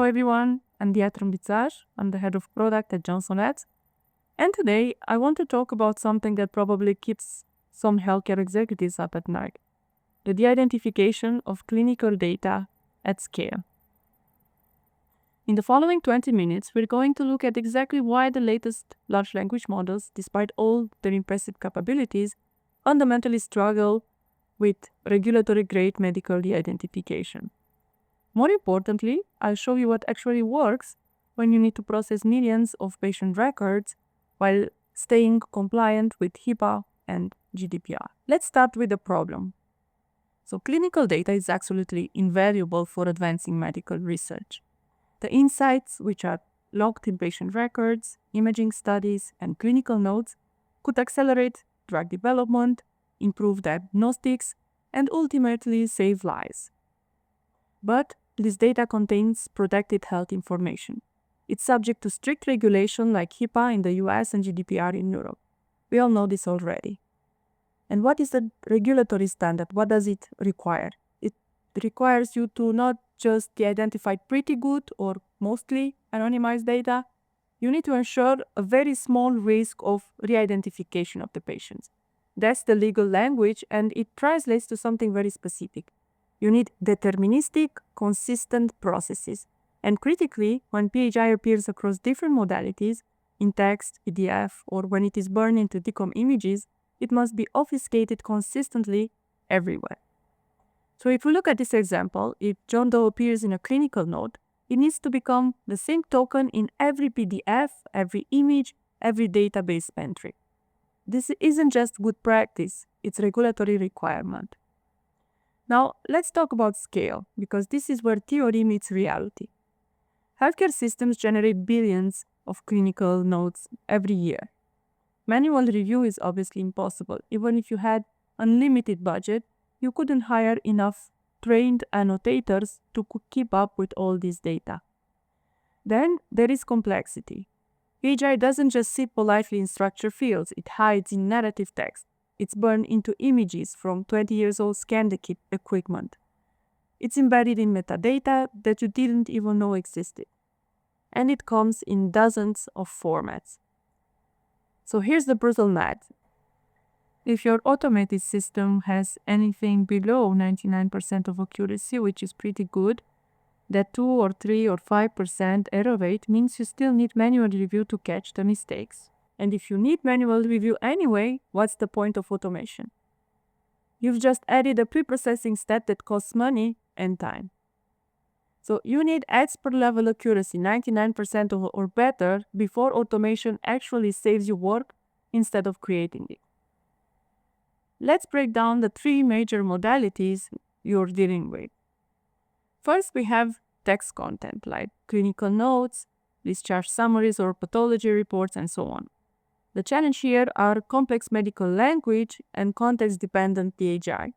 everyone, I'm Trambitas. I'm the head of product at Johnson Labs. And today I want to talk about something that probably keeps some healthcare executives up at night: the de-identification of clinical data at scale. In the following 20 minutes, we're going to look at exactly why the latest large language models, despite all their impressive capabilities, fundamentally struggle with regulatory-grade medical de-identification. More importantly, I'll show you what actually works when you need to process millions of patient records while staying compliant with HIPAA and GDPR. Let's start with the problem. So clinical data is absolutely invaluable for advancing medical research. The insights, which are logged in patient records, imaging studies, and clinical notes, could accelerate drug development, improve diagnostics, and ultimately save lives. But this data contains protected health information. It's subject to strict regulation like HIPAA in the US and GDPR in Europe. We all know this already. And what is the regulatory standard? What does it require? It requires you to not just de-identify pretty good or mostly anonymized data. You need to ensure a very small risk of re-identification of the patients. That's the legal language, and it translates to something very specific. You need deterministic, consistent processes. And critically, when PHI appears across different modalities, in text, PDF, or when it is burned into DICOM images, it must be obfuscated consistently everywhere. So if we look at this example, if John Doe appears in a clinical note, it needs to become the same token in every PDF, every image, every database entry. This isn't just good practice, it's regulatory requirement. Now, let's talk about scale, because this is where theory meets reality. Healthcare systems generate billions of clinical notes every year. Manual review is obviously impossible. Even if you had unlimited budget, you couldn't hire enough trained annotators to keep up with all this data. Then there is complexity. PHI doesn't just sit politely in structure fields, it hides in narrative text. It's burned into images from 20 years old scan equipment. It's embedded in metadata that you didn't even know existed. And it comes in dozens of formats. So here's the brutal math. If your automated system has anything below 99% of accuracy, which is pretty good, that 2 or 3 or 5% error rate means you still need manual review to catch the mistakes. And if you need manual review anyway, what's the point of automation? You've just added a pre-processing step that costs money and time. So you need expert level accuracy, 99% or better, before automation actually saves you work instead of creating it. Let's break down the 3 major modalities you're dealing with. First, we have text content like clinical notes, discharge summaries or pathology reports, and so on. The challenge here are complex medical language and context-dependent PHI.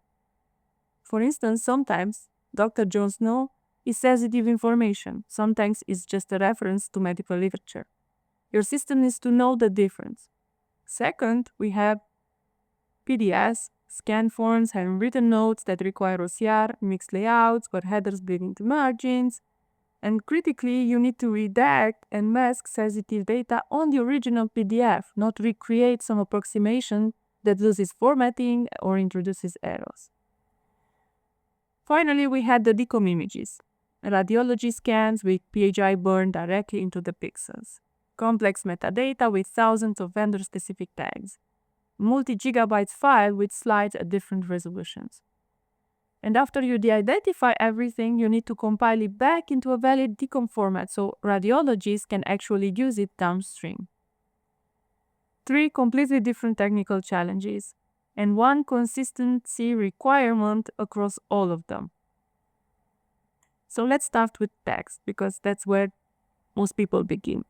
For instance, sometimes Dr. Jones Snow is sensitive information. Sometimes it's just a reference to medical literature. Your system needs to know the difference. Second, we have PDS, scan forms, handwritten notes that require OCR, mixed layouts, where headers bleed into margins. And critically, you need to redact and mask sensitive data on the original PDF, not recreate some approximation that loses formatting or introduces errors. Finally, we had the DICOM images, radiology scans with PHI burned directly into the pixels, complex metadata with thousands of vendor-specific tags, multi-gigabytes file with slides at different resolutions. And after you de-identify everything, you need to compile it back into a valid DICOM format so radiologists can actually use it downstream. 3 completely different technical challenges, and 1 consistency requirement across all of them. So let's start with text, because that's where most people begin.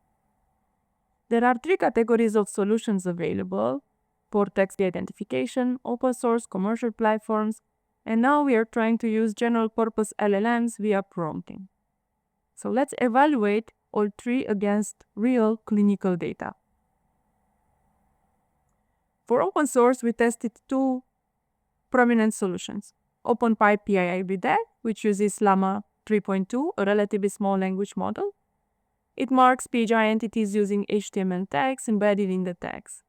There are 3 categories of solutions available for text de-identification: open source, commercial platforms, and now we are trying to use general-purpose LLMs via prompting. So let's evaluate all 3 against real clinical data. For open source, we tested 2 prominent solutions: OpenPipe PII Redact, which uses Llama 3.2, a relatively small language model. It marks PHI entities using HTML tags embedded in the tags.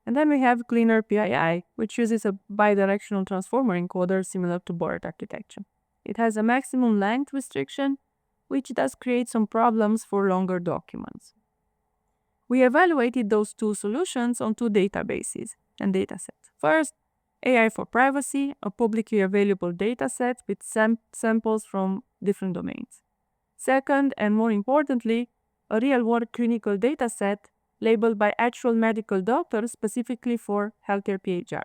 And then we have cleaner PII, which uses a bidirectional transformer encoder similar to board architecture. It has a maximum length restriction, which does create some problems for longer documents. We evaluated those two solutions on two databases and datasets. First, AI for Privacy, a publicly available dataset with samples from different domains. Second, and more importantly, a real-world clinical dataset labeled by actual medical doctors specifically for healthcare PHR.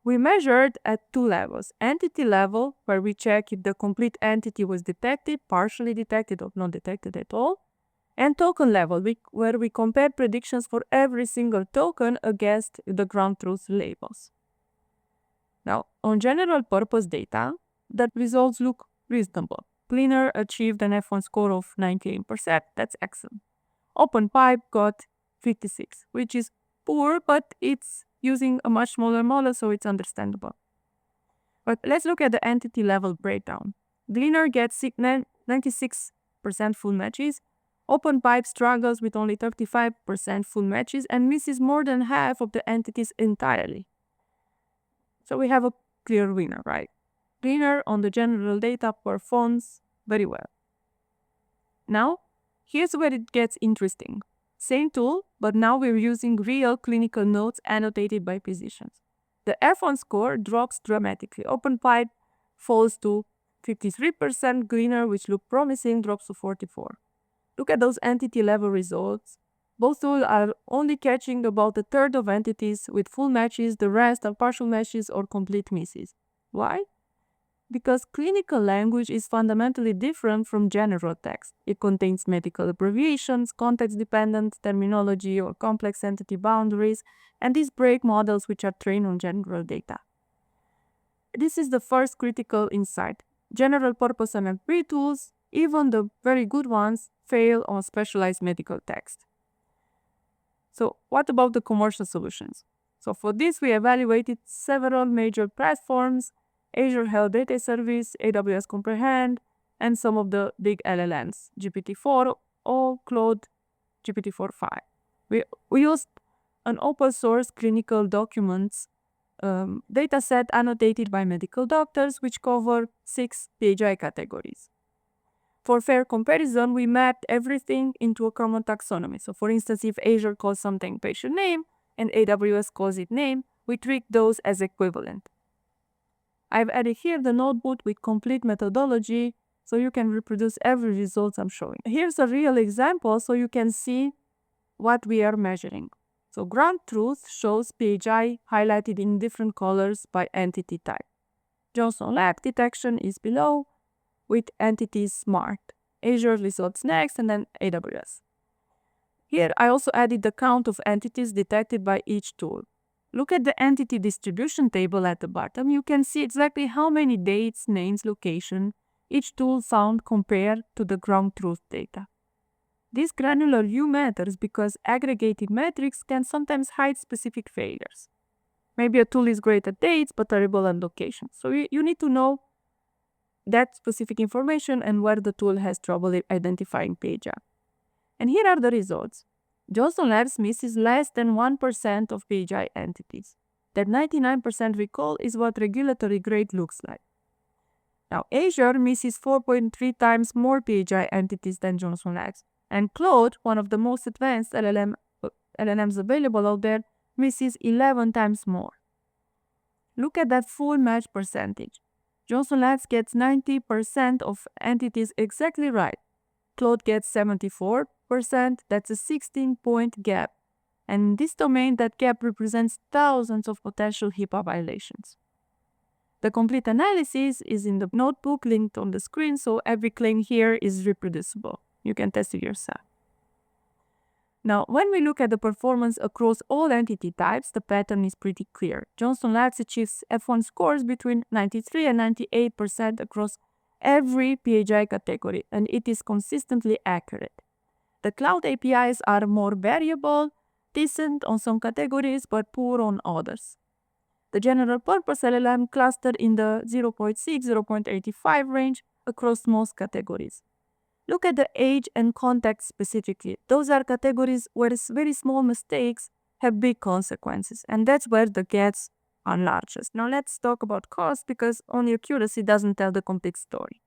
We measured at two levels: entity level, where we check if the complete entity was detected, partially detected, or not detected at all, and token level, where we compare predictions for every single token against the ground truth labels. Now, on general purpose data, the results look reasonable. Cleaner achieved an F1 score of 98%, that's excellent. OpenPipe got 56, which is poor, but it's using a much smaller model, so it's understandable. But let's look at the entity level breakdown. Cleaner gets 96% full matches. OpenPipe struggles with only 35% full matches and misses more than half of the entities entirely. So we have a clear winner, right? Cleaner on the general data performs very well. Now, here's where it gets interesting. Same tool, but now we're using real clinical notes annotated by physicians. The F1 score drops dramatically. OpenPipe falls to 53%, Cleaner, which looked promising, drops to 44%. Look at those entity level results. Both tools are only catching about a third of entities with full matches, the rest are partial matches or complete misses. Why? Because clinical language is fundamentally different from general text. It contains medical abbreviations, context-dependent terminology, or complex entity boundaries, and these break models which are trained on general data. This is the first critical insight. General purpose NLP tools, even the very good ones, fail on specialized medical text. So what about the commercial solutions? So for this, we evaluated several major platforms: Azure Health Data Service, AWS Comprehend, and some of the big LLMs, GPT-4 or Claude GPT-4.5. We used an open source clinical documents dataset annotated by medical doctors, which cover 6 PHI categories. For fair comparison, we mapped everything into a common taxonomy. So for instance, if Azure calls something patient name and AWS calls it name, we treat those as equivalent. I've added here the notebook with complete methodology so you can reproduce every result I'm showing. Here's a real example so you can see what we are measuring. So ground truth shows PHI highlighted in different colors by entity type. Johnson Lab detection is below with entities marked. Azure results next and then AWS. Here I also added the count of entities detected by each tool. Look at the entity distribution table at the bottom. You can see exactly how many dates, names, location each tool found compared to the ground truth data. This granular view matters because aggregated metrics can sometimes hide specific failures. Maybe a tool is great at dates but terrible at location. So you need to know that specific information and where the tool has trouble identifying PHI. And here are the results. Johnson Labs misses less than 1% of PHI entities. That 99% recall is what regulatory grade looks like. Now, Azure misses 4.3 times more PHI entities than Johnson Labs. And Claude, one of the most advanced LLMs available out there, misses 11 times more. Look at that full match percentage. Johnson Labs gets 90% of entities exactly right. Claude gets 74%, that's a 16-point gap. And in this domain, that gap represents thousands of potential HIPAA violations. The complete analysis is in the notebook linked on the screen, so every claim here is reproducible. You can test it yourself. Now, when we look at the performance across all entity types, the pattern is pretty clear. Johnson Labs achieves F1 scores between 93 and 98% across every PHI category, and it is consistently accurate. The cloud APIs are more variable, decent on some categories, but poor on others. The general purpose LLM clustered in the 0.6, 0.85 range across most categories. Look at the age and context specifically. Those are categories where very small mistakes have big consequences, and that's where the gaps are largest. Now let's talk about cost, because only accuracy doesn't tell the complete story.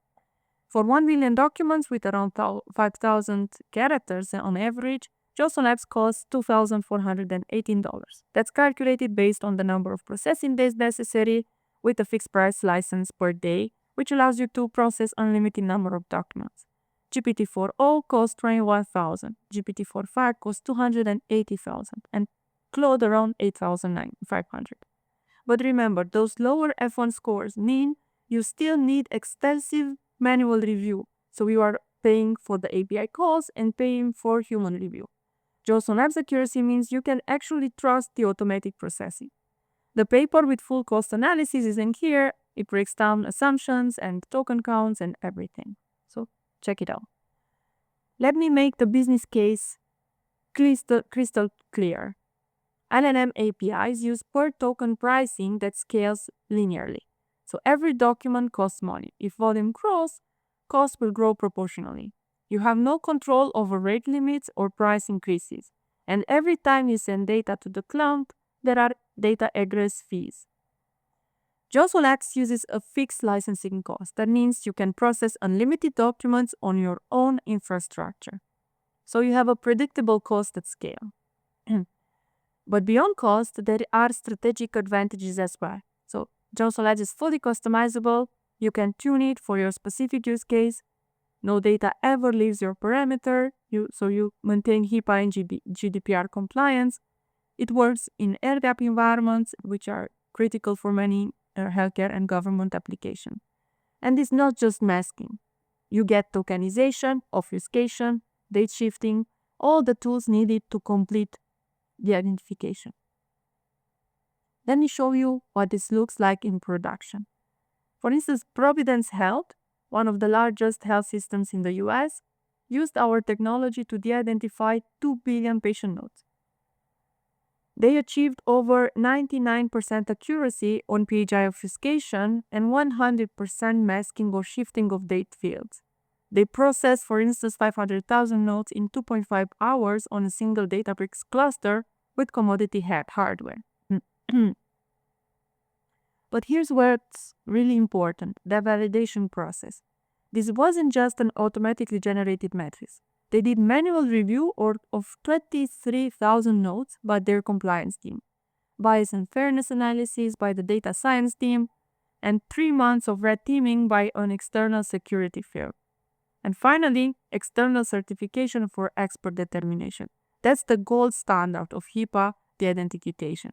For 1 million documents with around 5,000 characters on average, Johnson Labs costs $2,418. That's calculated based on the number of processing days necessary with a fixed price license per day, which allows you to process unlimited number of documents. GPT-4o costs $21,000, GPT-4.5 costs $280,000, and Claude around $8,500. But remember, those lower F1 scores mean you still need extensive manual review, so you are paying for the API calls and paying for human review. Johnson Labs accuracy means you can actually trust the automatic processing. The paper with full cost analysis is in here. It breaks down assumptions and token counts and everything. So check it out. Let me make the business case crystal clear. LLM APIs use per token pricing that scales linearly. So every document costs money. If volume grows, cost will grow proportionally. You have no control over rate limits or price increases. And every time you send data to the cloud, there are data egress fees. Johnson Labs uses a fixed licensing cost. That means you can process unlimited documents on your own infrastructure. So you have a predictable cost at scale. But beyond cost, there are strategic advantages as well. So Johnson Labs is fully customizable. You can tune it for your specific use case. No data ever leaves your parameter, so you maintain HIPAA and GDPR compliance. It works in air gap environments, which are critical for many healthcare and government applications. And it's not just masking. You get tokenization, obfuscation, date shifting, all the tools needed to complete the identification. Let me show you what this looks like in production. For instance, Providence Health, one of the largest health systems in the US, used our technology to de-identify 2 billion patient notes. They achieved over 99% accuracy on PHI obfuscation and 100% masking or shifting of date fields. They processed, for instance, 500,000 notes in 2.5 hours on a single Databricks cluster with commodity hardware. But here's what's really important, the validation process. This wasn't just an automatically generated matrix. They did manual review of 23,000 notes by their compliance team, bias and fairness analysis by the data science team, and 3 months of red teaming by an external security firm. And finally, external certification for expert determination. That's the gold standard of HIPAA Deidentification.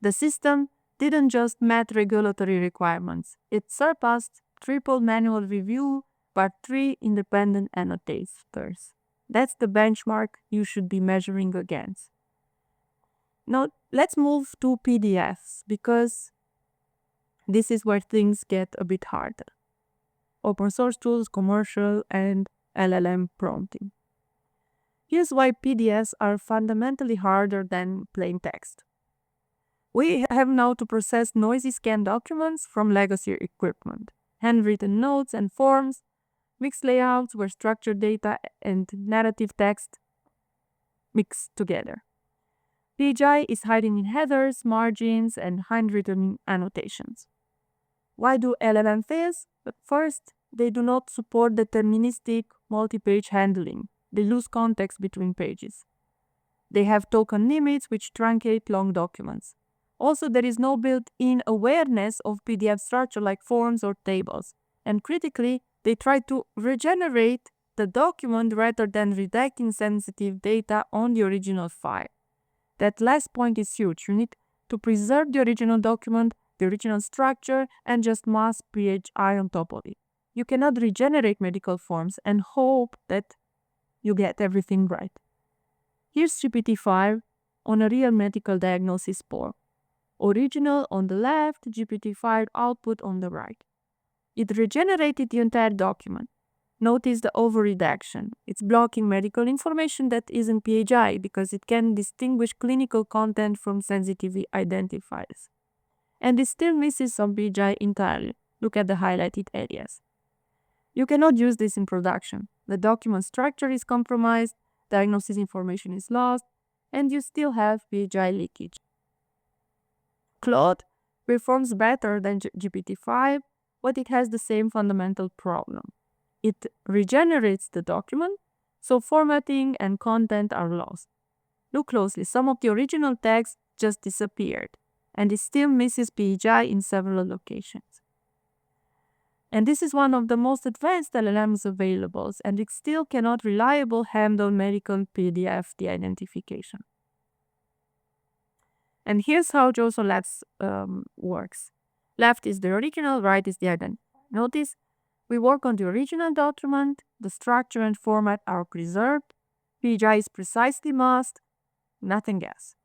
The system didn't just meet regulatory requirements. It surpassed triple manual review by 3 independent annotators. That's the benchmark you should be measuring against. Now, let's move to PDFs, because this is where things get a bit harder. Open source tools, commercial, and LLM prompting. Here's why PDFs are fundamentally harder than plain text. We have now to process noisy scanned documents from legacy equipment, handwritten notes and forms, mixed layouts where structured data and narrative text mix together. PHI is hiding in headers, margins, and handwritten annotations. Why do LLM fail? But first, they do not support deterministic multi-page handling. They lose context between pages. They have token limits which truncate long documents. Also, there is no built-in awareness of PDF structure like forms or tables. And critically, they try to regenerate the document rather than redacting sensitive data on the original file. That last point is huge. You need to preserve the original document, the original structure, and just mask PHI on top of it. You cannot regenerate medical forms and hope that you get everything right. Here's GPT-5 on a real medical diagnosis poll. Original on the left, GPT-5 output on the right. It regenerated the entire document. Notice the over-redaction. It's blocking medical information that isn't PHI because it can distinguish clinical content from sensitive identifiers. And it still misses some PHI entirely. Look at the highlighted areas. You cannot use this in production. The document structure is compromised, diagnosis information is lost, and you still have PHI leakage. Claude performs better than GPT-5, but it has the same fundamental problem. It regenerates the document, so formatting and content are lost. Look closely, some of the original text just disappeared, and it still misses PHI in several locations. And this is one of the most advanced LLMs available, and it still cannot reliably handle medical PDF de-identification. And here's how Johnson Labs works. Left is the original, right is the identity. Notice, we work on the original document, the structure and format are preserved, PHI is precisely masked, nothing else.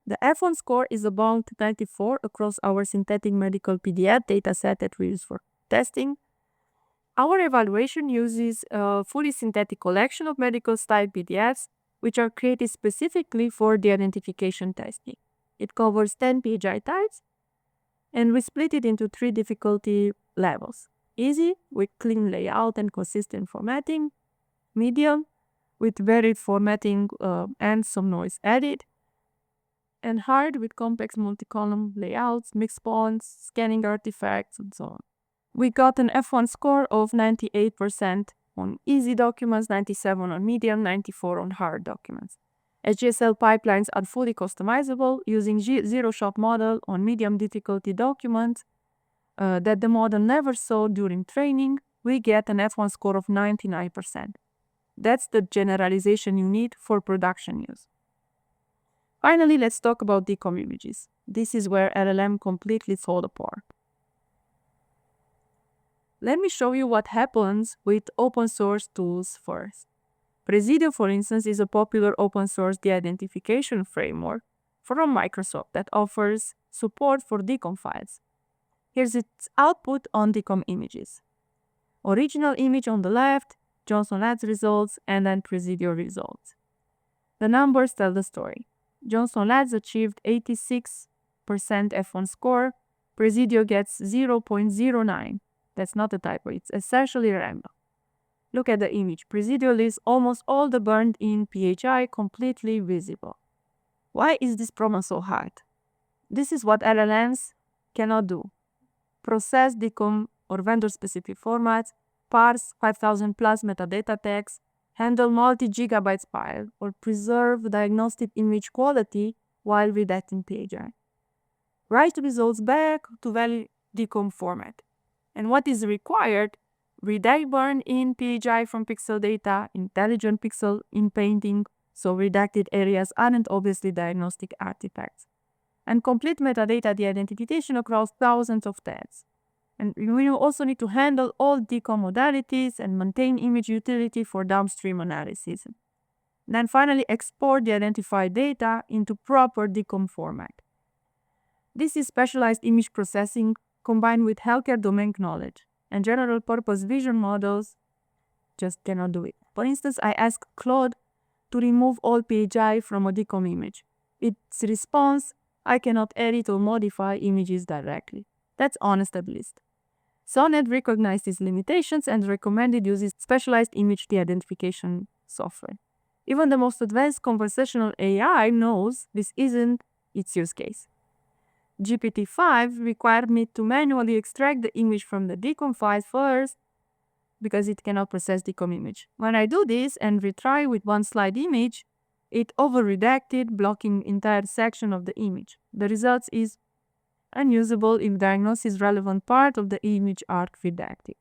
The F1 score is about 94 across our synthetic medical PDF dataset that we use for testing. Our evaluation uses a fully synthetic collection of medical style PDFs, which are created specifically for the identification testing. It covers 10 PHI types, and we split it into 3 difficulty levels. Easy, with clean layout and consistent formatting. Medium, with varied formatting and some noise added. And hard, with complex multi-column layouts, mixed fonts, scanning artifacts, and so on. We got an F1 score of 98% on easy documents, 97 on medium, 94 on hard documents. HGSL pipelines are fully customizable using zero-shot model on medium difficulty documents that the model never saw during training. We get an F1 score of 99%. That's the generalization you need for production use. Finally, let's talk about DICOM images. This is where LLM completely fall apart. Let me show you what happens with open source tools first. Presidio, for instance, is a popular open source de-identification framework from Microsoft that offers support for DICOM files. Here's its output on DICOM images. Original image on the left, Johnson Labs results, and then Presidio results. The numbers tell the story. Johnson Labs achieved 86% F1 score. Presidio gets 0.09. That's not a typo, it's essentially random. Look at the image. Presidio leaves almost all the burned-in PHI completely visible. Why is this problem so hard? This is what LLMs cannot do. Process DICOM or vendor-specific formats, parse 5,000 plus metadata text, handle multi-gigabyte file, or preserve diagnostic image quality while redacting PHI. Write results back to valid DICOM format. And what is required? Redact burn-in PHI from pixel data, intelligent pixel in painting, so redacted areas aren't obviously diagnostic artifacts. And complete metadata de-identification across thousands of tags. And we also need to handle all DICOM modalities and maintain image utility for downstream analysis. Then finally export the identified data into proper DICOM format. This is specialized image processing combined with healthcare domain knowledge, and general purpose vision models just cannot do it. For instance, I asked Claude to remove all PHI from a DICOM image. Its response, I cannot edit or modify images directly. That's unestablished. Sonnet recognized these limitations and recommended using specialized image de-identification software. Even the most advanced conversational AI knows this isn't its use case. GPT-5 required me to manually extract the image from the DICOM file first because it cannot process DICOM image. When I do this and retry with one slide image, it over-redacted, blocking entire section of the image. The result is unusable if diagnosis relevant part of the image are redacted.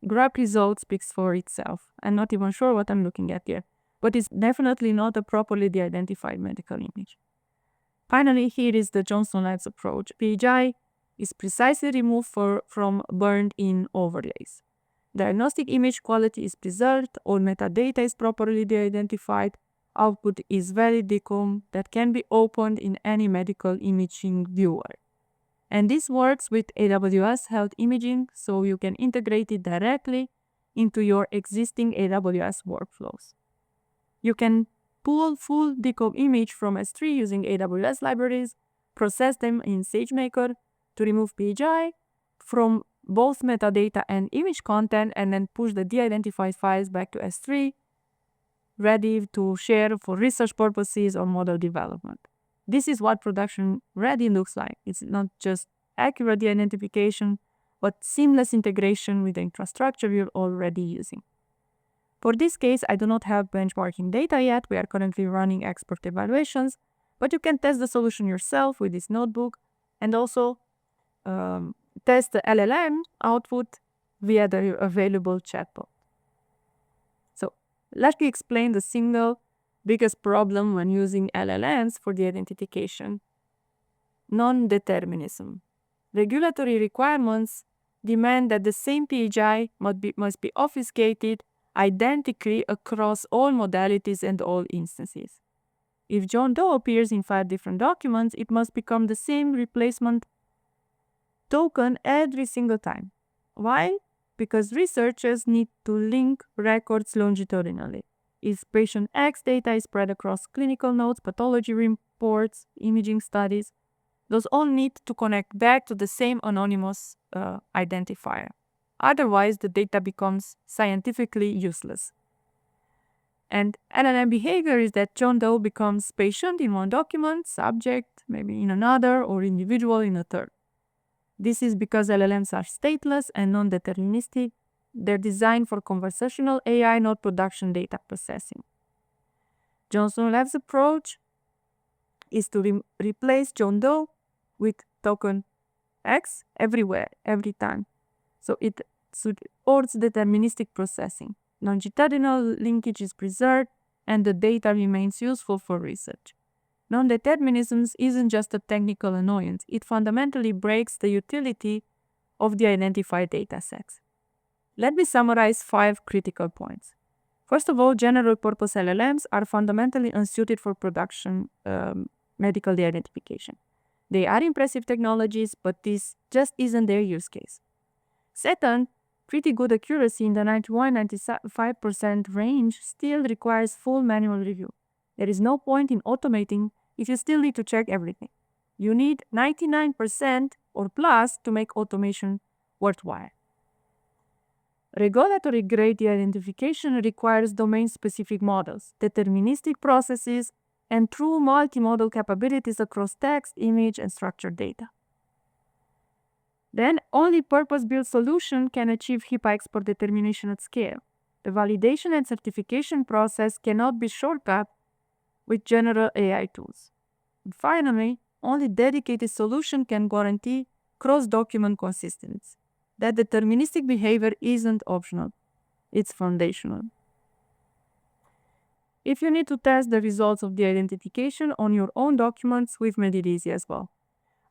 Graph result speaks for itself. I'm not even sure what I'm looking at here, but it's definitely not a properly de-identified medical image. Finally, here is the Johnson Labs approach. PHI is precisely removed from burned-in overlays. Diagnostic image quality is preserved, all metadata is properly de-identified, output is valid DICOM that can be opened in any medical imaging viewer. And this works with AWS Health Imaging, so you can integrate it directly into your existing AWS workflows. You can pull full DICOM image from S3 using AWS libraries, process them in SageMaker to remove PHI from both metadata and image content and then push the de-identified files back to S3, ready to share for research purposes or model development. This is what production ready looks like. It's not just accurate de-identification, but seamless integration with the infrastructure you're already using. For this case, I do not have benchmarking data yet. We are currently running expert evaluations, but you can test the solution yourself with this notebook and also test the LLM output via the available chatbot. So let me explain the single biggest problem when using LLMs for the identification. Non-determinism. Regulatory requirements demand that the same PHI must be obfuscated identically across all modalities and all instances. If John Doe appears in 5 different documents, it must become the same replacement token every single time. Why? Because researchers need to link records longitudinally. If patient X data is spread across clinical notes, pathology reports, imaging studies, those all need to connect back to the same anonymous identifier. Otherwise, the data becomes scientifically useless. And LLM behavior is that John Doe becomes patient in one document, subject maybe in another, or individual in a third. This is because LLMs are stateless and non-deterministic. They're designed for conversational AI, not production data processing. Johnson Lab's approach is to replace John Doe with token X everywhere, every time. So it supports deterministic processing. Longitudinal linkage is preserved and the data remains useful for research. Non-determinism isn't just a technical annoyance, it fundamentally breaks the utility of the identified datasets. Let me summarize 5 critical points. First of all, general-purpose LLMs are fundamentally unsuited for production medical de-identification. They are impressive technologies, but this just isn't their use case. Second, pretty good accuracy in the 91-95% range still requires full manual review. There is no point in automating if you still need to check everything. You need 99% or plus to make automation worthwhile. Regulatory grade de-identification requires domain-specific models, deterministic processes, and true multimodal capabilities across text, image, and structured data. Then, only purpose-built solution can achieve HIPAA export determination at scale. The validation and certification process cannot be shortcut with general AI tools. And finally, only dedicated solution can guarantee cross-document consistency. That deterministic behavior isn't optional, it's foundational. If you need to test the results of the identification on your own documents, we've made it easy as well.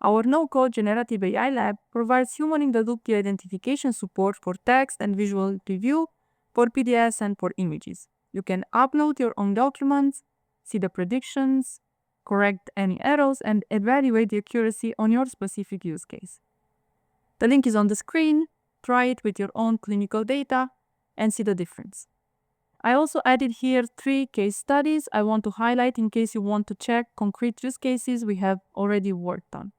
Our no-code generative AI lab provides human-in-the-loop de-identification support for text and visual review, for PDFs and for images. You can upload your own documents, see the predictions, correct any errors, and evaluate the accuracy on your specific use case. The link is on the screen. Try it with your own clinical data and see the difference. I also added here 3 case studies I want to highlight in case you want to check concrete use cases we have already worked on.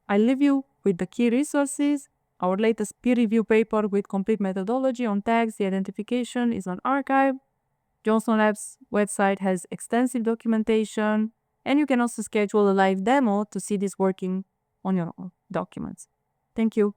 I leave you with the key resources. Our latest peer review paper with complete methodology on tags de-identification is on arXiv. Johnson Labs website has extensive documentation, and you can also schedule a live demo to see this working on your own documents. Thank you.